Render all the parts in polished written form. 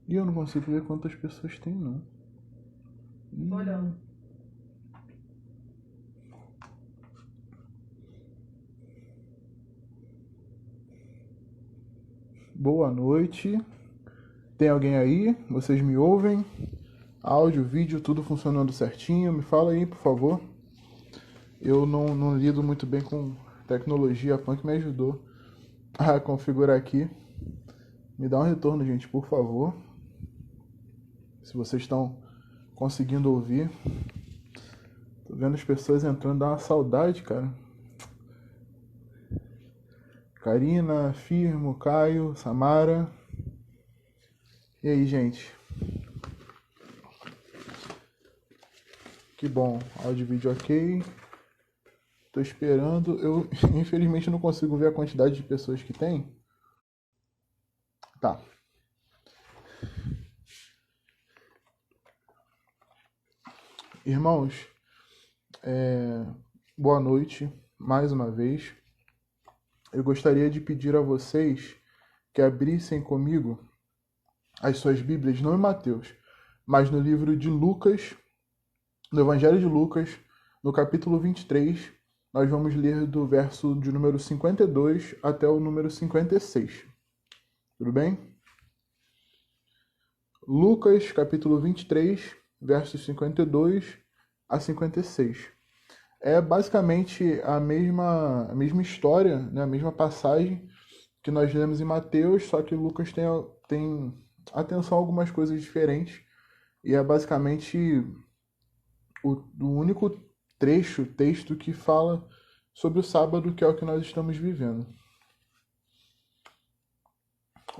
E eu não consigo ver quantas pessoas tem, não. Olha. Boa noite. Tem alguém aí? Vocês me ouvem? Áudio, vídeo, tudo funcionando certinho? Me fala aí, por favor. Eu não lido muito bem com tecnologia. A Punk me ajudou a configurar aqui. Me dá um retorno, gente, por favor. Se vocês estão conseguindo ouvir. Tô vendo as pessoas entrando, dá uma saudade, cara. Karina, Firmo, Caio, Samara. E aí, gente? Que bom, áudio e vídeo ok. Tô esperando. Eu, infelizmente, não consigo ver a quantidade de pessoas que tem. Tá. Irmãos, boa noite, mais uma vez. Eu gostaria de pedir a vocês que abrissem comigo as suas Bíblias, não em Mateus, mas no livro de Lucas, no Evangelho de Lucas, no capítulo 23, nós vamos ler do verso de número 52 até o número 56. Tudo bem? Lucas, capítulo 23, versos 52 a 56. É basicamente a mesma história, né? A mesma passagem que nós lemos em Mateus, só que Lucas tem atenção a algumas coisas diferentes. E é basicamente o único texto que fala sobre o sábado, que é o que nós estamos vivendo.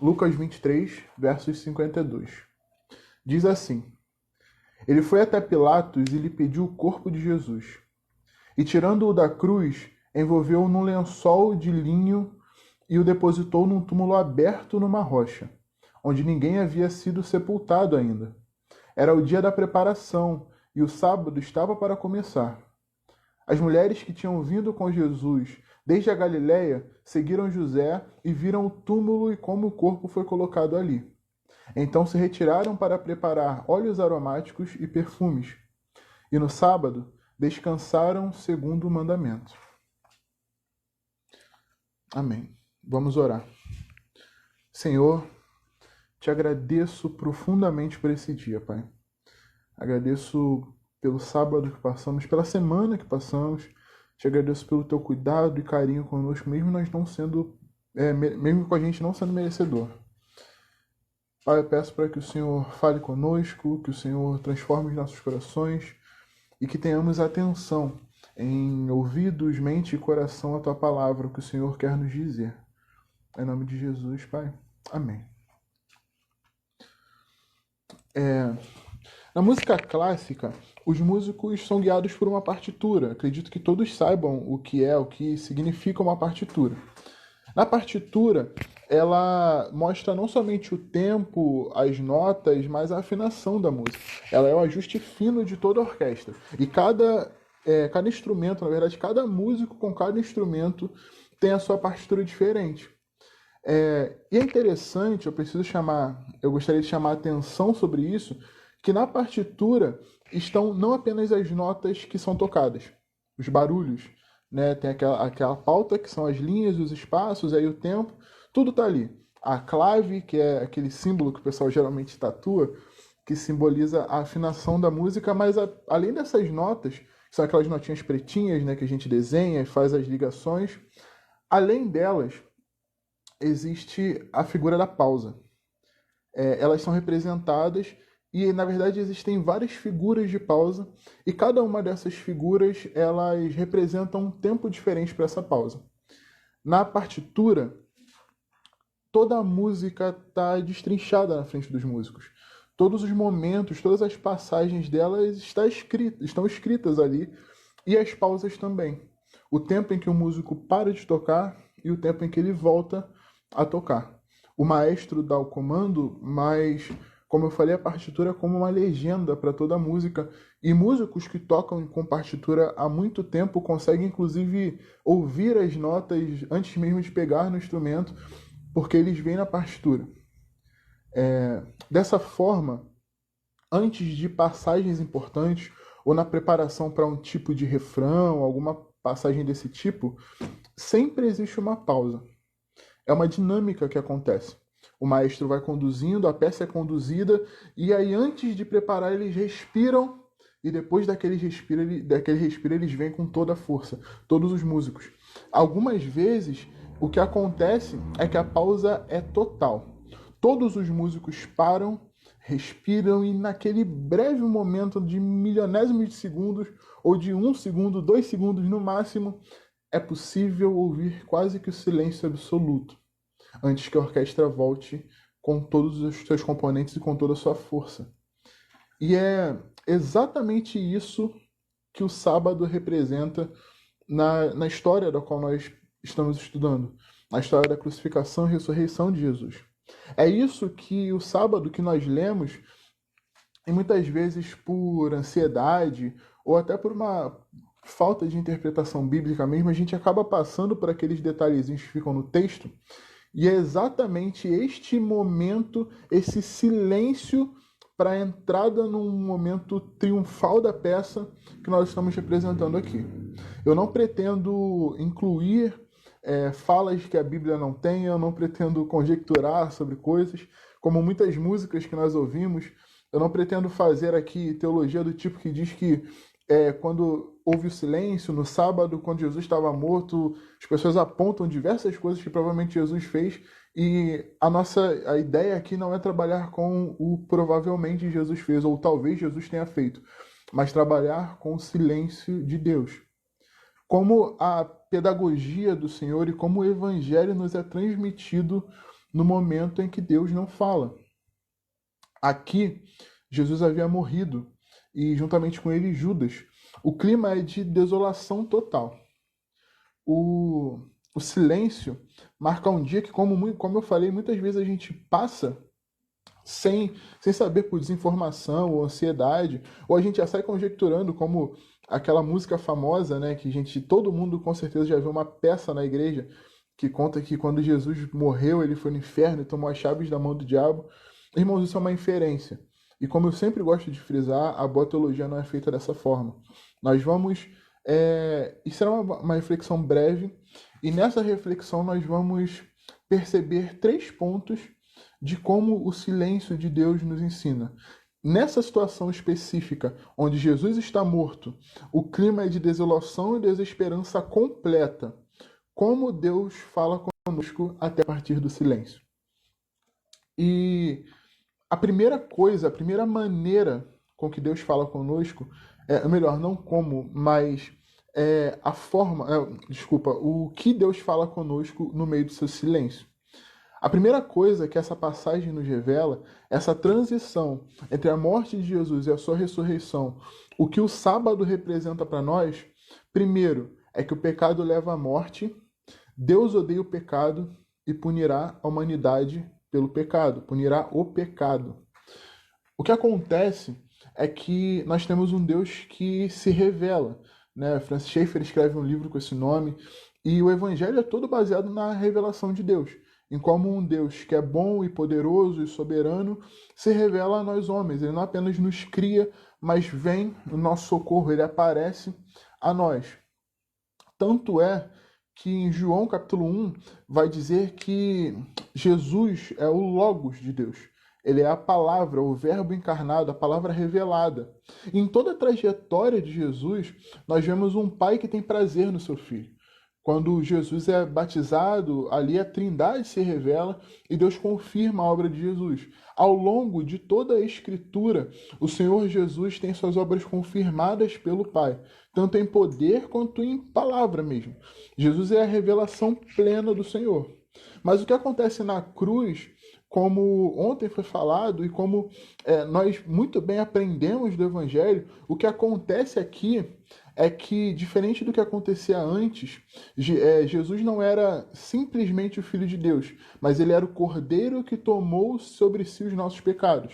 Lucas 23, versos 52. Diz assim: Ele foi até Pilatos e lhe pediu o corpo de Jesus. E tirando-o da cruz, envolveu-o num lençol de linho e o depositou num túmulo aberto numa rocha, onde ninguém havia sido sepultado ainda. Era o dia da preparação e o sábado estava para começar. As mulheres que tinham vindo com Jesus desde a Galiléia seguiram José e viram o túmulo e como o corpo foi colocado ali. Então se retiraram para preparar óleos aromáticos e perfumes. E no sábado descansaram segundo o mandamento. Amém. Vamos orar. Senhor, te agradeço profundamente por esse dia, Pai. Agradeço pelo sábado que passamos, pela semana que passamos. Te agradeço pelo teu cuidado e carinho conosco, mesmo nós não sendo, mesmo com a gente não sendo merecedor. Pai, eu peço para que o Senhor fale conosco, que o Senhor transforme os nossos corações e que tenhamos atenção em ouvidos, mente e coração a tua palavra, o que o Senhor quer nos dizer. Em nome de Jesus, Pai. Amém. Na música clássica, os músicos são guiados por uma partitura. Acredito que todos saibam o que significa uma partitura. Na partitura, ela mostra não somente o tempo, as notas, mas a afinação da música. Ela é o ajuste fino de toda a orquestra. E cada instrumento, na verdade, cada músico com cada instrumento tem a sua partitura diferente. E é interessante, eu gostaria de chamar a atenção sobre isso, que na partitura estão não apenas as notas que são tocadas, os barulhos, né? Tem aquela pauta que são as linhas, os espaços, aí o tempo, tudo tá ali. A clave, que é aquele símbolo que o pessoal geralmente tatua, que simboliza a afinação da música, mas além dessas notas, que são aquelas notinhas pretinhas, né, que a gente desenha e faz as ligações, além delas, existe a figura da pausa. Elas são representadas e, na verdade, existem várias figuras de pausa e cada uma dessas figuras, elas representam um tempo diferente para essa pausa. Na partitura, toda a música está destrinchada na frente dos músicos. Todos os momentos, todas as passagens delas estão escritas ali e as pausas também. O tempo em que o músico para de tocar e o tempo em que ele volta a tocar. O maestro dá o comando, mas Como eu falei, a partitura é como uma legenda para toda a música. E músicos que tocam com partitura há muito tempo conseguem, inclusive, ouvir as notas antes mesmo de pegar no instrumento, porque eles veem na partitura. Dessa forma, antes de passagens importantes, ou na preparação para um tipo de refrão, alguma passagem desse tipo, sempre existe uma pausa. É uma dinâmica que acontece. O maestro vai conduzindo, a peça é conduzida, e aí antes de preparar eles respiram, e depois daquele respiro eles vêm com toda a força, todos os músicos. Algumas vezes o que acontece é que a pausa é total. Todos os músicos param, respiram e naquele breve momento de milionésimos de segundos, ou de 1 segundo, 2 segundos no máximo, é possível ouvir quase que o silêncio absoluto, antes que a orquestra volte com todos os seus componentes e com toda a sua força. E é exatamente isso que o sábado representa na história da qual nós estamos estudando, na história da crucificação e ressurreição de Jesus. É isso que o sábado que nós lemos, e muitas vezes por ansiedade ou até por uma falta de interpretação bíblica mesmo, a gente acaba passando por aqueles detalhezinhos que ficam no texto, e é exatamente este momento, esse silêncio para a entrada num momento triunfal da peça que nós estamos representando aqui. Eu não pretendo incluir falas que a Bíblia não tem, eu não pretendo conjecturar sobre coisas, como muitas músicas que nós ouvimos. Eu não pretendo fazer aqui teologia do tipo que diz que quando houve o silêncio, no sábado, quando Jesus estava morto, as pessoas apontam diversas coisas que provavelmente Jesus fez, e a ideia aqui não é trabalhar com o provavelmente Jesus fez, ou talvez Jesus tenha feito, mas trabalhar com o silêncio de Deus. Como a pedagogia do Senhor e como o Evangelho nos é transmitido no momento em que Deus não fala. Aqui, Jesus havia morrido, e juntamente com ele Judas. O clima é de desolação total. O silêncio marca um dia que, como eu falei, muitas vezes a gente passa sem saber, por desinformação ou ansiedade, ou a gente já sai conjecturando, como aquela música famosa, né, que todo mundo com certeza já viu, uma peça na igreja que conta que quando Jesus morreu, ele foi no inferno e tomou as chaves da mão do diabo. Irmãos, isso é uma inferência. E como eu sempre gosto de frisar, a boa teologia não é feita dessa forma. Nós vamos... Isso será uma reflexão breve, e nessa reflexão nós vamos perceber 3 pontos de como o silêncio de Deus nos ensina. Nessa situação específica, onde Jesus está morto, o clima é de desolação e desesperança completa. Como Deus fala conosco até a partir do silêncio. E a primeira maneira com que Deus fala conosco, melhor, não como, mas a forma, o que Deus fala conosco no meio do seu silêncio. A primeira coisa que essa passagem nos revela, essa transição entre a morte de Jesus e a sua ressurreição, o que o sábado representa para nós, primeiro, é que o pecado leva à morte, Deus odeia o pecado e punirá a humanidade pelo pecado, punirá o pecado. O que acontece é que nós temos um Deus que se revela, né? Francis Schaeffer escreve um livro com esse nome, e o Evangelho é todo baseado na revelação de Deus, em como um Deus que é bom e poderoso e soberano se revela a nós homens. Ele não apenas nos cria, mas vem no nosso socorro, ele aparece a nós. Tanto é que em João capítulo 1 vai dizer que Jesus é o Logos de Deus. Ele é a palavra, o verbo encarnado, a palavra revelada. E em toda a trajetória de Jesus, nós vemos um pai que tem prazer no seu filho. Quando Jesus é batizado, ali a Trindade se revela e Deus confirma a obra de Jesus. Ao longo de toda a Escritura, o Senhor Jesus tem suas obras confirmadas pelo Pai, tanto em poder quanto em palavra mesmo. Jesus é a revelação plena do Senhor. Mas o que acontece na cruz, como ontem foi falado e como nós muito bem aprendemos do Evangelho, o que acontece aqui é que, diferente do que acontecia antes, Jesus não era simplesmente o Filho de Deus, mas ele era o Cordeiro que tomou sobre si os nossos pecados.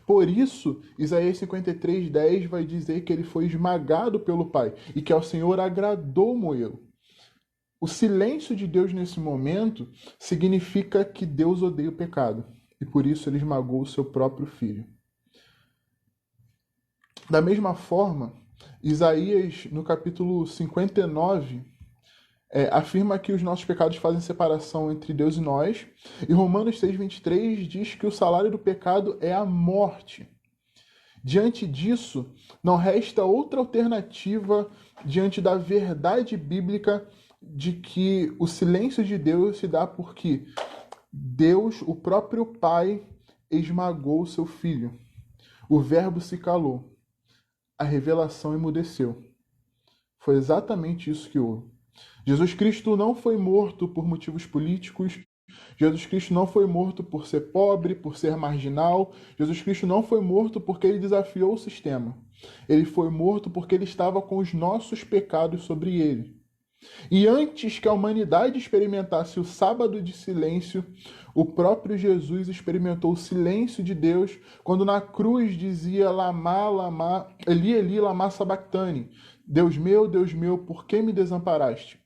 Por isso, Isaías 53:10 vai dizer que ele foi esmagado pelo Pai e que ao Senhor agradou moê-lo. O silêncio de Deus nesse momento significa que Deus odeia o pecado e por isso ele esmagou o seu próprio filho. Da mesma forma, Isaías, no capítulo 59, afirma que os nossos pecados fazem separação entre Deus e nós, e Romanos 6:23 diz que o salário do pecado é a morte. Diante disso, não resta outra alternativa diante da verdade bíblica de que o silêncio de Deus se dá porque Deus, o próprio Pai, esmagou o seu filho. O Verbo se calou. A revelação emudeceu. Foi exatamente isso que houve. Jesus Cristo não foi morto por motivos políticos. Jesus Cristo não foi morto por ser pobre, por ser marginal. Jesus Cristo não foi morto porque ele desafiou o sistema. Ele foi morto porque ele estava com os nossos pecados sobre ele. E antes que a humanidade experimentasse o sábado de silêncio, o próprio Jesus experimentou o silêncio de Deus quando na cruz dizia Lama, Lama, Eli, Eli, Lama Sabactani. Deus meu, por que me desamparaste?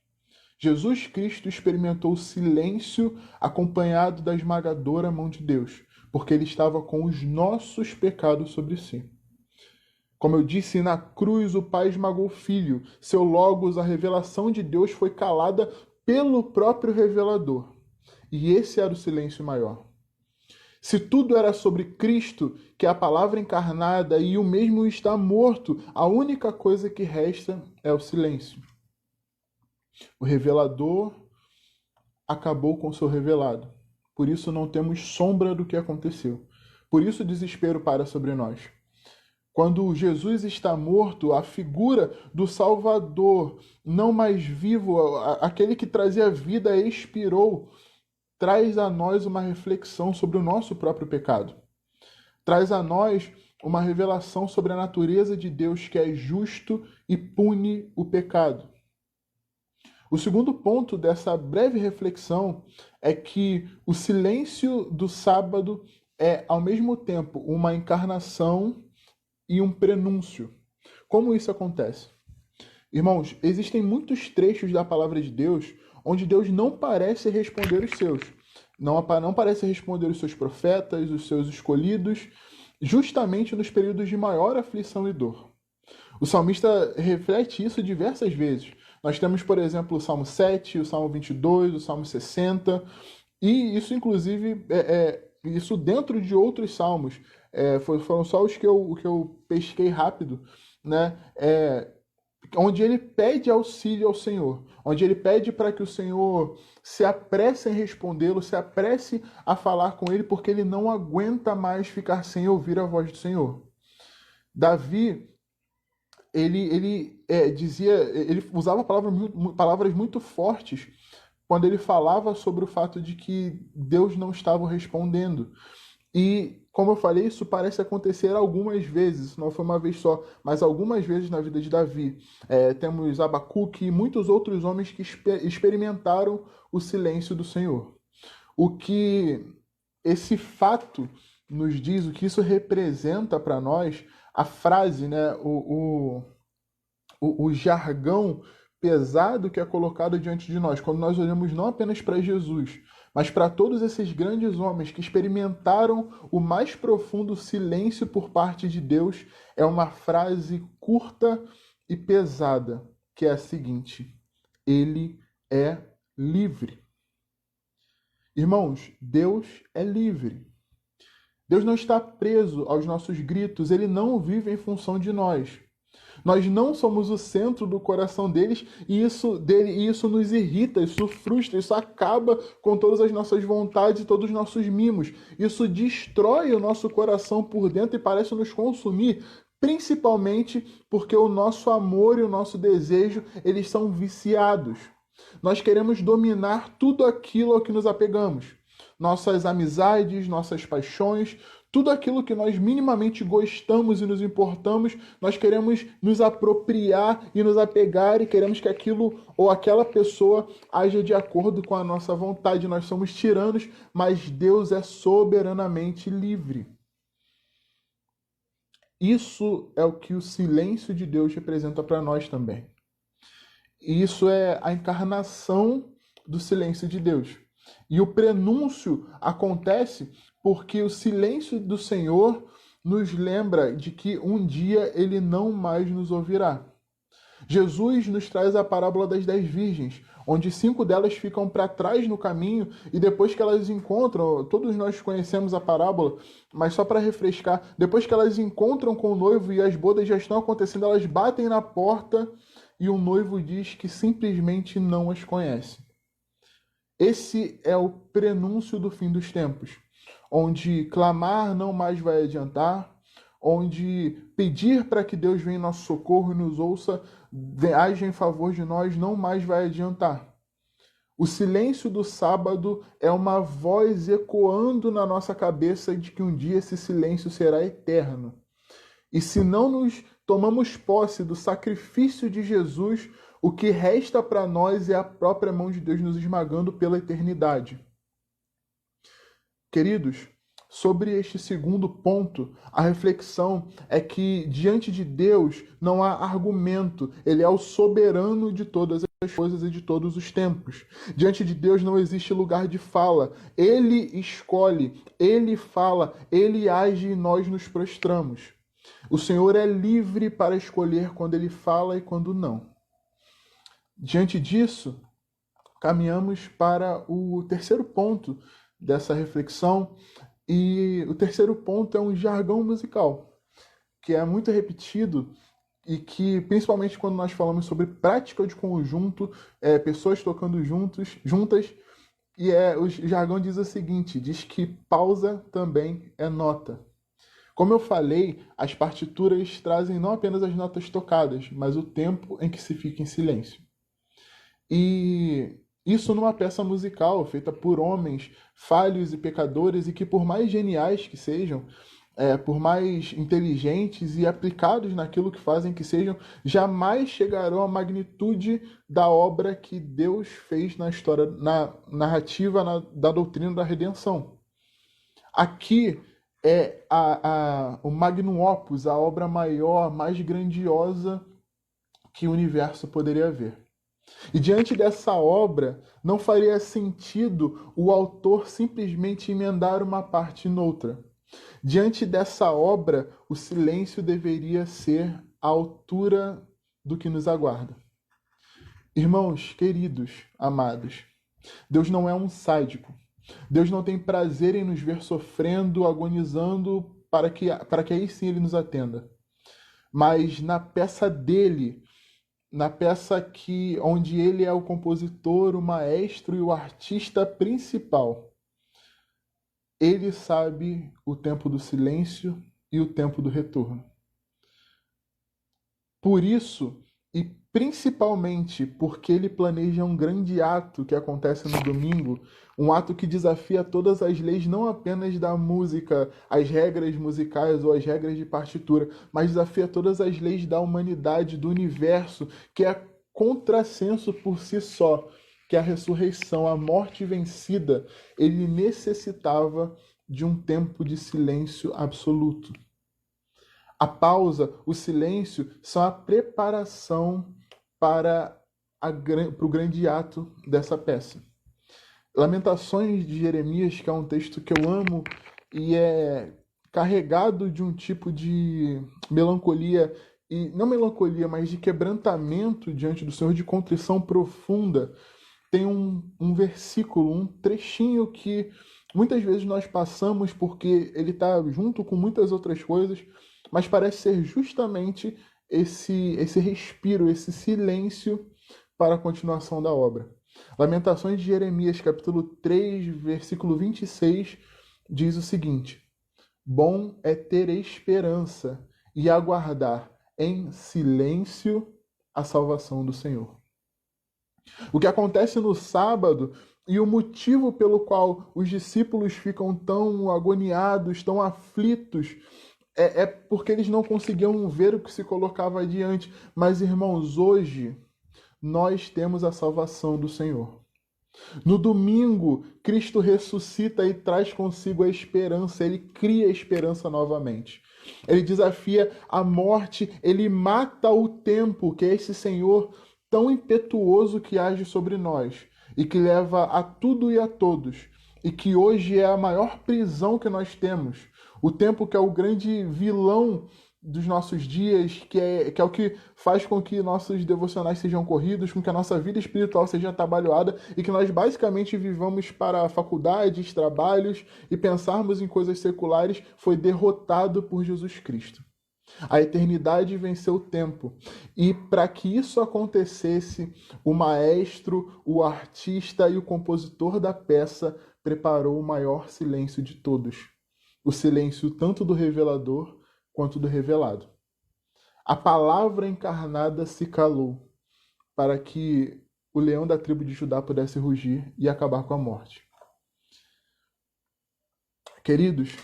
Jesus Cristo experimentou o silêncio acompanhado da esmagadora mão de Deus, porque ele estava com os nossos pecados sobre si. Como eu disse, na cruz o Pai esmagou o Filho. Seu Logos, a revelação de Deus, foi calada pelo próprio revelador. E esse era o silêncio maior. Se tudo era sobre Cristo, que é a palavra encarnada, e o mesmo está morto, a única coisa que resta é o silêncio. O revelador acabou com o seu revelado. Por isso não temos sombra do que aconteceu. Por isso o desespero para sobre nós. Quando Jesus está morto, a figura do Salvador, não mais vivo, aquele que trazia vida, expirou, traz a nós uma reflexão sobre o nosso próprio pecado. Traz a nós uma revelação sobre a natureza de Deus que é justo e pune o pecado. O segundo ponto dessa breve reflexão é que o silêncio do sábado é, ao mesmo tempo, uma encarnação e um prenúncio. Como isso acontece? Irmãos, existem muitos trechos da palavra de Deus onde Deus não parece responder os seus. Não parece responder os seus profetas, os seus escolhidos, justamente nos períodos de maior aflição e dor. O salmista reflete isso diversas vezes. Nós temos, por exemplo, o Salmo 7, o Salmo 22, o Salmo 60, e isso, inclusive, isso dentro de outros salmos. Foram só os que eu pesquei rápido, né? Onde ele pede auxílio ao Senhor, onde ele pede para que o Senhor se apresse em respondê-lo, se apresse a falar com ele, porque ele não aguenta mais ficar sem ouvir a voz do Senhor. Davi, ele usava palavras muito fortes quando ele falava sobre o fato de que Deus não estava respondendo. E, como eu falei, isso parece acontecer algumas vezes, não foi uma vez só, mas algumas vezes na vida de Davi. Temos Abacuque e muitos outros homens que experimentaram o silêncio do Senhor. O que esse fato nos diz, o que isso representa para nós, a frase, né, o jargão pesado que é colocado diante de nós, quando nós olhamos não apenas para Jesus, mas para todos esses grandes homens que experimentaram o mais profundo silêncio por parte de Deus, é uma frase curta e pesada, que é a seguinte: Ele é livre. Irmãos, Deus é livre. Deus não está preso aos nossos gritos, Ele não vive em função de nós. Nós não somos o centro do coração deles e isso nos irrita, isso frustra, isso acaba com todas as nossas vontades e todos os nossos mimos. Isso destrói o nosso coração por dentro e parece nos consumir, principalmente porque o nosso amor e o nosso desejo, eles são viciados. Nós queremos dominar tudo aquilo ao que nos apegamos. Nossas amizades, nossas paixões, tudo aquilo que nós minimamente gostamos e nos importamos, nós queremos nos apropriar e nos apegar e queremos que aquilo ou aquela pessoa haja de acordo com a nossa vontade. Nós somos tiranos, mas Deus é soberanamente livre. Isso é o que o silêncio de Deus representa para nós também. E isso é a encarnação do silêncio de Deus. E o prenúncio acontece porque o silêncio do Senhor nos lembra de que um dia ele não mais nos ouvirá. Jesus nos traz a parábola das 10 virgens, onde 5 delas ficam para trás no caminho e depois que elas encontram, todos nós conhecemos a parábola, mas só para refrescar, depois que elas encontram com o noivo e as bodas já estão acontecendo, elas batem na porta e o noivo diz que simplesmente não as conhece. Esse é o prenúncio do fim dos tempos, onde clamar não mais vai adiantar, onde pedir para que Deus venha em nosso socorro e nos ouça, age em favor de nós, não mais vai adiantar. O silêncio do sábado é uma voz ecoando na nossa cabeça de que um dia esse silêncio será eterno. E se não nos tomamos posse do sacrifício de Jesus, o que resta para nós é a própria mão de Deus nos esmagando pela eternidade. Queridos, sobre este segundo ponto, a reflexão é que diante de Deus não há argumento, ele é o soberano de todas as coisas e de todos os tempos. Diante de Deus não existe lugar de fala, ele escolhe, ele fala, ele age e nós nos prostramos. O Senhor é livre para escolher quando ele fala e quando não. Diante disso, caminhamos para o terceiro ponto dessa reflexão, e o terceiro ponto é um jargão musical, que é muito repetido e que, principalmente quando nós falamos sobre prática de conjunto, pessoas tocando juntas, e o jargão diz o seguinte, diz que pausa também é nota. Como eu falei, as partituras trazem não apenas as notas tocadas, mas o tempo em que se fica em silêncio. E isso numa peça musical feita por homens falhos e pecadores e que por mais geniais que sejam, por mais inteligentes e aplicados naquilo que fazem que sejam, jamais chegarão à magnitude da obra que Deus fez na história, na narrativa da doutrina da redenção. Aqui é o magnum opus, a obra maior, mais grandiosa que o universo poderia haver. E diante dessa obra, não faria sentido o autor simplesmente emendar uma parte noutra. Diante dessa obra, o silêncio deveria ser à altura do que nos aguarda. Irmãos, queridos, amados, Deus não é um sádico. Deus não tem prazer em nos ver sofrendo, agonizando, para que aí sim Ele nos atenda. Mas na peça dele, na peça onde ele é o compositor, o maestro e o artista principal, ele sabe o tempo do silêncio e o tempo do retorno. Por isso, e principalmente porque ele planeja um grande ato que acontece no domingo, um ato que desafia todas as leis, não apenas da música, as regras musicais ou as regras de partitura, mas desafia todas as leis da humanidade, do universo, que é contrassenso por si só, que a ressurreição, a morte vencida, ele necessitava de um tempo de silêncio absoluto. A pausa, o silêncio, são a preparação para o grande ato dessa peça. Lamentações de Jeremias, que é um texto que eu amo e é carregado de um tipo de melancolia, e não melancolia, mas de quebrantamento diante do Senhor, de contrição profunda. Tem um versículo, um trechinho que muitas vezes nós passamos porque ele está junto com muitas outras coisas, mas parece ser justamente esse respiro, esse silêncio para a continuação da obra. Lamentações de Jeremias, capítulo 3, versículo 26, diz o seguinte: bom é ter esperança e aguardar em silêncio a salvação do Senhor. O que acontece no sábado e o motivo pelo qual os discípulos ficam tão agoniados, tão aflitos, é porque eles não conseguiam ver o que se colocava adiante. Mas, irmãos, hoje nós temos a salvação do Senhor. No domingo, Cristo ressuscita e traz consigo a esperança, ele cria a esperança novamente. Ele desafia a morte, ele mata o tempo, que é esse Senhor tão impetuoso que age sobre nós e que leva a tudo e a todos, e que hoje é a maior prisão que nós temos. O tempo que é o grande vilão dos nossos dias, que é o que faz com que nossos devocionais sejam corridos, com que a nossa vida espiritual seja atabalhoada e que nós basicamente vivamos para faculdades, trabalhos e pensarmos em coisas seculares, foi derrotado por Jesus Cristo. A eternidade venceu o tempo. E para que isso acontecesse, o maestro, o artista e o compositor da peça preparou o maior silêncio de todos. O silêncio tanto do revelador quanto do revelado. A palavra encarnada se calou para que o leão da tribo de Judá pudesse rugir e acabar com a morte. Queridos,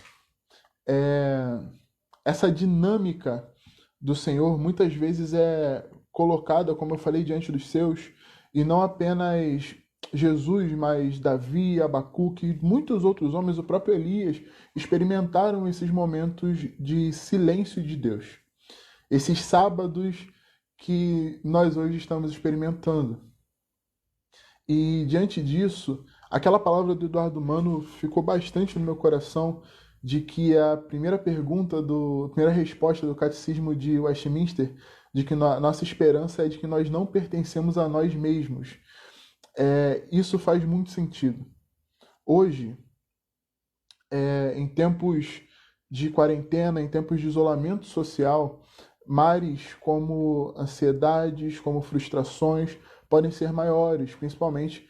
essa dinâmica do Senhor muitas vezes é colocada, como eu falei, diante dos seus, e não apenas Jesus, mas Davi, Abacuque e muitos outros homens, o próprio Elias, experimentaram esses momentos de silêncio de Deus. Esses sábados que nós hoje estamos experimentando. E diante disso, aquela palavra do Eduardo Mano ficou bastante no meu coração, de que a primeira resposta do Catecismo de Westminster, de que nossa esperança é de que nós não pertencemos a nós mesmos. Isso faz muito sentido. Hoje, em tempos de quarentena, em tempos de isolamento social, males como ansiedades, como frustrações, podem ser maiores, principalmente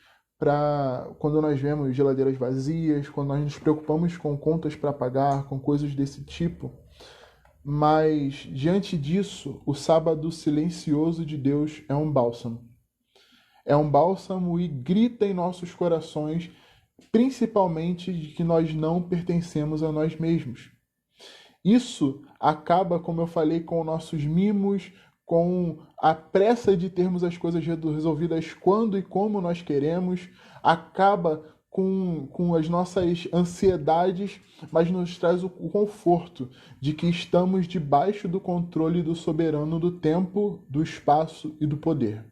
quando nós vemos geladeiras vazias, quando nós nos preocupamos com contas para pagar, com coisas desse tipo. Mas, diante disso, o sábado silencioso de Deus é um bálsamo. É um bálsamo e grita em nossos corações, principalmente de que nós não pertencemos a nós mesmos. Isso acaba, como eu falei, com nossos mimos, com a pressa de termos as coisas resolvidas quando e como nós queremos, acaba com as nossas ansiedades, mas nos traz o conforto de que estamos debaixo do controle do soberano do tempo, do espaço e do poder.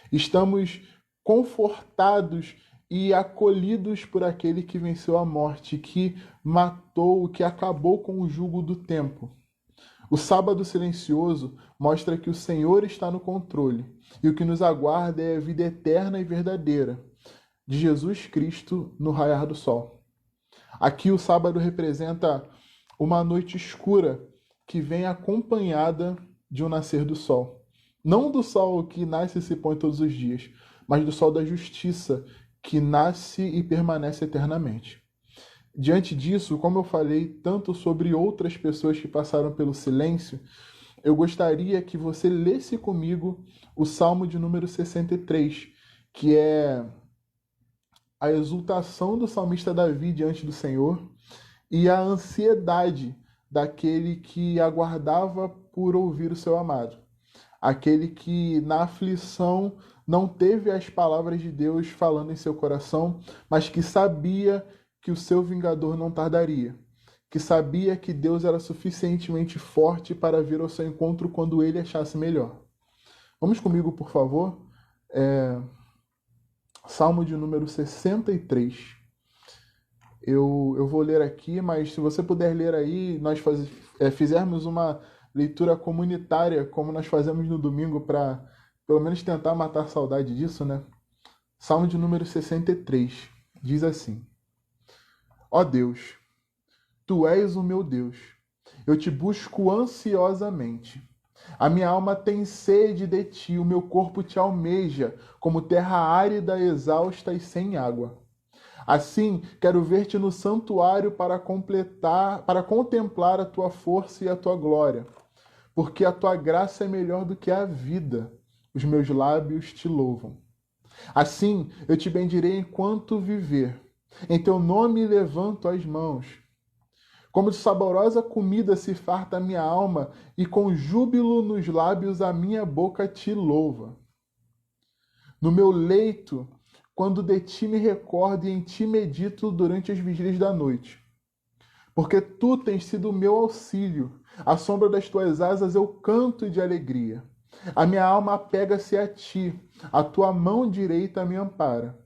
Estamos confortados e acolhidos por aquele que venceu a morte, que matou, que acabou com o jugo do tempo. O sábado silencioso mostra que o Senhor está no controle e o que nos aguarda é a vida eterna e verdadeira de Jesus Cristo no raiar do sol. Aqui o sábado representa uma noite escura que vem acompanhada de um nascer do sol. Não do sol que nasce e se põe todos os dias, mas do sol da justiça, que nasce e permanece eternamente. Diante disso, como eu falei tanto sobre outras pessoas que passaram pelo silêncio, eu gostaria que você lesse comigo o Salmo de número 63, que é a exultação do salmista Davi diante do Senhor e a ansiedade daquele que aguardava por ouvir o seu amado. Aquele que na aflição não teve as palavras de Deus falando em seu coração, mas que sabia que o seu vingador não tardaria, que sabia que Deus era suficientemente forte para vir ao seu encontro quando ele achasse melhor. Vamos comigo, por favor? Salmo de número 63. Eu vou ler aqui, mas se você puder ler aí, nós fizermos uma leitura comunitária, como nós fazemos no domingo, para pelo menos tentar matar a saudade disso, né? Salmo de número 63 diz assim: Ó Deus, Tu és o meu Deus, eu te busco ansiosamente. A minha alma tem sede de Ti, o meu corpo Te almeja, como terra árida, exausta e sem água. Assim, quero ver-te no santuário para contemplar a Tua força e a Tua glória, porque a Tua graça é melhor do que a vida. Os meus lábios Te louvam. Assim, eu Te bendirei enquanto viver. Em Teu nome levanto as mãos. Como de saborosa comida se farta a minha alma, e com júbilo nos lábios a minha boca Te louva. No meu leito, quando de Ti me recordo e em Ti medito durante as vigílias da noite. Porque tu tens sido o meu auxílio. À sombra das tuas asas eu canto de alegria. A minha alma apega-se a ti, a tua mão direita me ampara.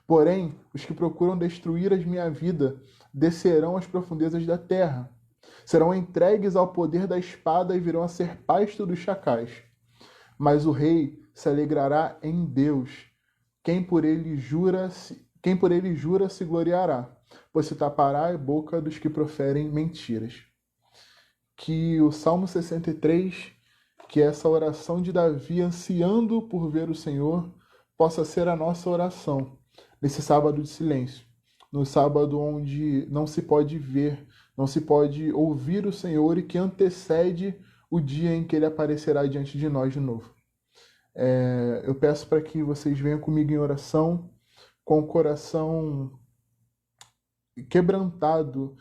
Porém, os que procuram destruir a minha vida descerão às profundezas da terra. Serão entregues ao poder da espada e virão a ser pasto dos chacais. Mas o rei se alegrará em Deus. Quem por ele jura se gloriará, pois se tapará a boca dos que proferem mentiras. Que o Salmo 63, que é essa oração de Davi ansiando por ver o Senhor, possa ser a nossa oração nesse sábado de silêncio, no sábado onde não se pode ver, não se pode ouvir o Senhor e que antecede o dia em que Ele aparecerá diante de nós de novo. Eu peço para que vocês venham comigo em oração, com o coração quebrantado,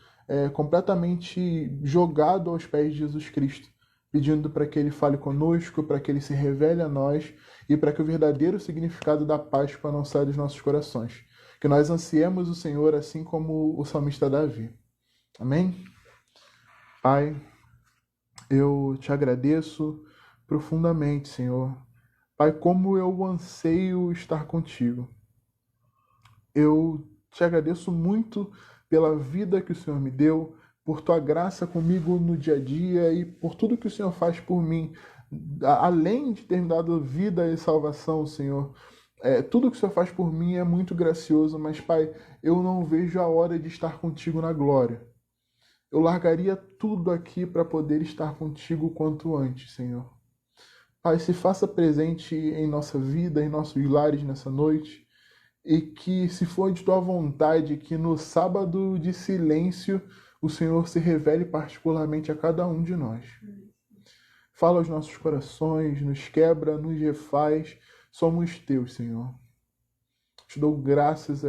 completamente jogado aos pés de Jesus Cristo, pedindo para que Ele fale conosco, para que Ele se revele a nós e para que o verdadeiro significado da Páscoa não saia dos nossos corações. Que nós ansiemos o Senhor assim como o salmista Davi. Amém? Pai, eu te agradeço profundamente, Senhor. Pai, como eu anseio estar contigo. Eu te agradeço muito pela vida que o Senhor me deu, por tua graça comigo no dia a dia e por tudo que o Senhor faz por mim. Além de ter me dado vida e salvação, Senhor, tudo que o Senhor faz por mim é muito gracioso, mas, Pai, eu não vejo a hora de estar contigo na glória. Eu largaria tudo aqui para poder estar contigo quanto antes, Senhor. Pai, se faça presente em nossa vida, em nossos lares nessa noite, e que, se for de tua vontade, que no sábado de silêncio o Senhor se revele particularmente a cada um de nós. Fala aos nossos corações, nos quebra, nos refaz. Somos teus, Senhor. Te dou graças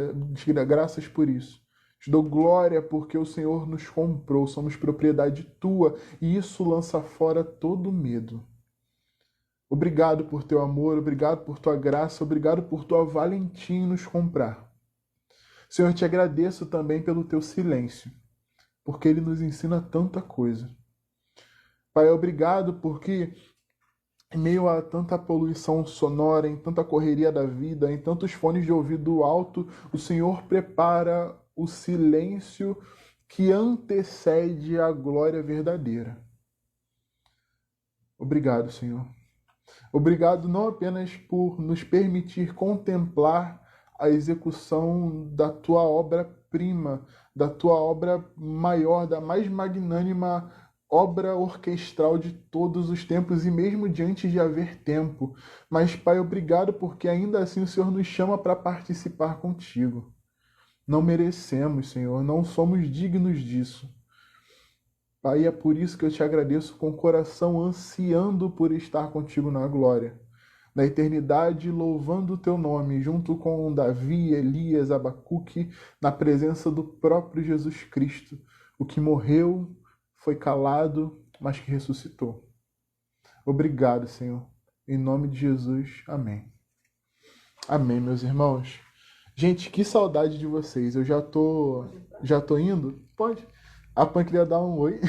por isso. Te dou glória porque o Senhor nos comprou, somos propriedade tua e isso lança fora todo medo. Obrigado por teu amor, obrigado por tua graça, obrigado por tua valentia em nos comprar. Senhor, te agradeço também pelo teu silêncio, porque ele nos ensina tanta coisa. Pai, obrigado porque em meio a tanta poluição sonora, em tanta correria da vida, em tantos fones de ouvido alto, o Senhor prepara o silêncio que antecede a glória verdadeira. Obrigado, Senhor. Obrigado não apenas por nos permitir contemplar a execução da tua obra-prima, da tua obra maior, da mais magnânima obra orquestral de todos os tempos e mesmo diante de haver tempo. Mas, Pai, obrigado porque ainda assim o Senhor nos chama para participar contigo. Não merecemos, Senhor, não somos dignos disso. Pai, é por isso que eu te agradeço com o coração ansiando por estar contigo na glória. Na eternidade, louvando o teu nome, junto com Davi, Elias, Abacuque, na presença do próprio Jesus Cristo, o que morreu, foi calado, mas que ressuscitou. Obrigado, Senhor. Em nome de Jesus, amém. Amém, meus irmãos. Gente, que saudade de vocês. Eu já tô indo? Pode. A Pan queria dar um oi.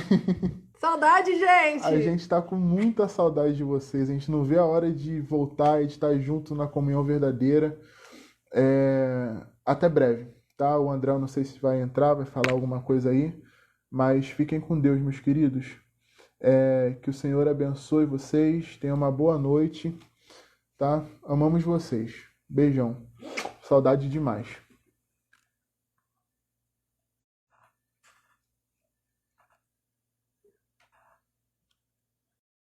Saudade, gente! A gente tá com muita saudade de vocês. A gente não vê a hora de voltar e de estar junto na comunhão verdadeira. Até breve, tá? O André, eu não sei se vai entrar, vai falar alguma coisa aí. Mas fiquem com Deus, meus queridos. Que o Senhor abençoe vocês. Tenham uma boa noite, tá? Amamos vocês. Beijão. Saudade demais.